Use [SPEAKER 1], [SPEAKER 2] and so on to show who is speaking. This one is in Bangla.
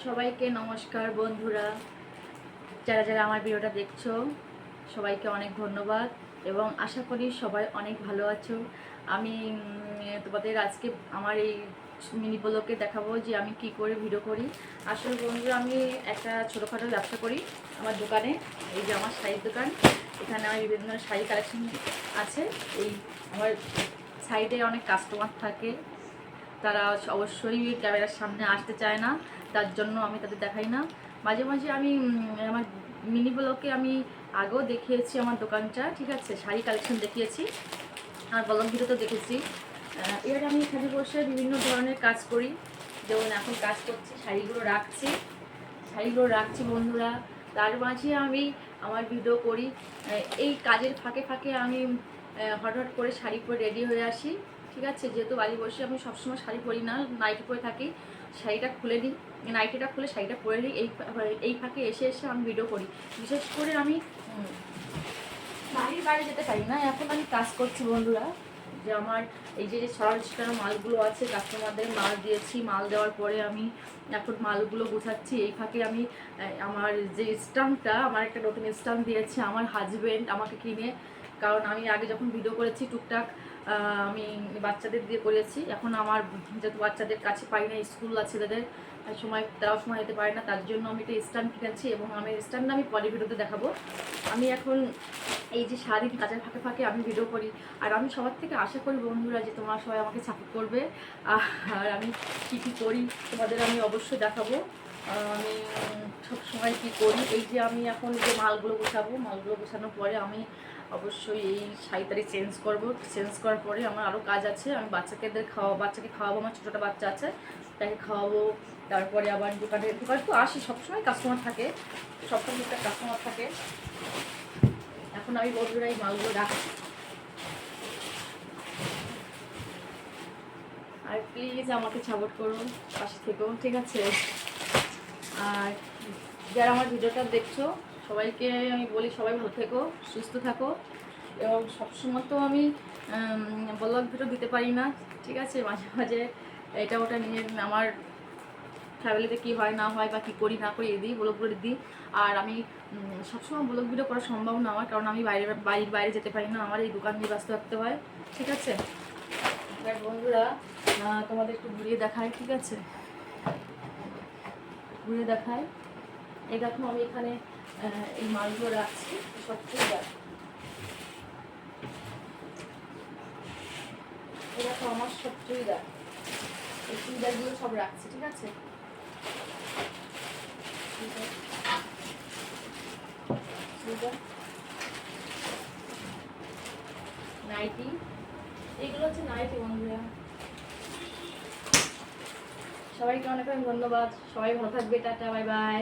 [SPEAKER 1] সবাইকে নমস্কার বন্ধুরা, যারা যারা আমার ভিডিওটা দেখছো সবাইকে অনেক ধন্যবাদ এবং আশা করি সবাই অনেক ভালো আছো। আমি তোমাদের আজকে আমার এই মিনি ব্লগে দেখাবো যে আমি কি করে ভিডিও করি। আসলে বন্ধুরা, আমি একটা ছোটোখাটো ব্যবসা করি আমার দোকানে। এই যে আমার শাড়ির দোকান, এখানে আমার বিভিন্ন শাড়ি কালেকশন আছে। এই আমার সাইডে অনেক কাস্টমার থাকে, তারা অবশ্যই ক্যামেরার সামনে আসতে চায় না, তার জন্য আমি তাদের দেখাই না। মাঝে মাঝে আমি আমার মিনি ব্লগে আমি আগেও দেখিয়েছি আমার দোকানটা, ঠিক আছে, শাড়ি কালেকশন দেখিয়েছি, আর ব্লগ ভিডিওতে দেখেছি। এবার আমি এখানে বসে বিভিন্ন ধরনের কাজ করি। যেমন এখন কাজ করছি, শাড়িগুলো রাখছি বন্ধুরা। তার মাঝে আমি আমার ভিডিও করি। এই কাজের ফাঁকে ফাঁকে আমি হঠাৎ করে শাড়ি পরে রেডি হয়ে আসি, ঠিক আছে। যেহেতু বাড়ি বসে আমি সবসময় শাড়ি পরি না, নাইটি পরে থাকি, শাড়িটা খুলে নিই, নাইটিটা খুলে শাড়িটা পরে নিই। এই ফাঁকে এসে এসে আমি ভিডিও করি। বিশেষ করে আমি বাড়ির বাইরে যেতে পারি না। এখন আমি কাজ করছি বন্ধুরা, যে আমার এই যে ছড়ানো ছিটানো মালগুলো আছে, কাস্টমারদের মাল দিয়েছি, মাল দেওয়ার পরে আমি এখন মালগুলো গুছাচ্ছি। এই ফাঁকে আমি আমার যে স্টাম্পটা, আমার একটা নতুন স্টাম্প দিয়েছে আমার হাজব্যান্ড আমাকে কিনে। কারণ আমি আগে যখন ভিডিও করেছি টুকটাক আমি বাচ্চাদের দিয়ে করেছি। এখন আমার যেহেতু বাচ্চাদের কাছে পাই না, স্কুল আছে তাদের, তারাও সময় দিতে পারে না, তার জন্য আমি একটা স্ট্যান্ড কিনেছি এবং আমি স্ট্যান্ডটা আমি পরে ভিডিওতে দেখাবো। আমি এখন এই যে সারাদিন কাজের ফাঁকে ফাঁকে আমি ভিডিও করি, আর আমি সবার থেকে আশা করি বন্ধুরা যে তোমরা সবাই আমাকে সাপোর্ট করবে। আর আমি কী কী করি তোমাদের আমি অবশ্যই দেখাবো। আমি সব সময় কী করি, এই যে আমি এখন যে মালগুলো গোছাবো, মালগুলো গোছানোর পরে আমি অবশ্যই এই শাড়িটারি চেঞ্জ করার পরে আমার আরও কাজ আছে। আমি বাচ্চাকে খাওয়াবো, আমার ছোটোটা বাচ্চা আছে, তাকে খাওয়াবো। তারপরে আবার দোকানে তো আসি, সবসময় কাস্টমার থাকে, সবসময় একটা কাস্টমার থাকে। এখন আমি বন্ধুরা এই মালগুলো রাখছি। আর প্লিজ আমাকে সাপোর্ট করুন, পাশে থেকেও, ঠিক আছে। আর যারা আমার ভিডিওটা দেখছো সবাইকে আমি বলি, সবাই ভালো থেকো, সুস্থ থাকো। এবং সবসময় তো আমি ব্লগ ভিডিও দিতে পারি না, ঠিক আছে। মাঝে মাঝে এটা ওটা নিয়ে আমার ফ্যামিলিতে কী হয় না হয় বা কী করি না করি দিই, ব্লগগুলো দিই। আর আমি সবসময় ব্লগ ভিডিও করা সম্ভব না আমার, কারণ আমি বাড়ির বাইরে যেতে পারি না, আমার এই দোকান নিয়ে ব্যস্ত থাকতে হয়, ঠিক আছে। এবার বন্ধুরা তোমাদের একটু ঘুরিয়ে দেখায়, ঠিক আছে, ঘুরিয়ে দেখায়। এই দেখো আমি এখানে এই মালগুলো রাখছি, সব চুড়িদার। এই দেখো আমার সব চুড়িদার, এই চুড়িদারগুলো সব রাখছি, ঠিক আছে। নাইটি, এগুলো হচ্ছে নাইটি বন্ধুরা। সবাইকে অনেক অনেক ধন্যবাদ, সবাই ভালো থাকবে, টাটা, বাই বাই।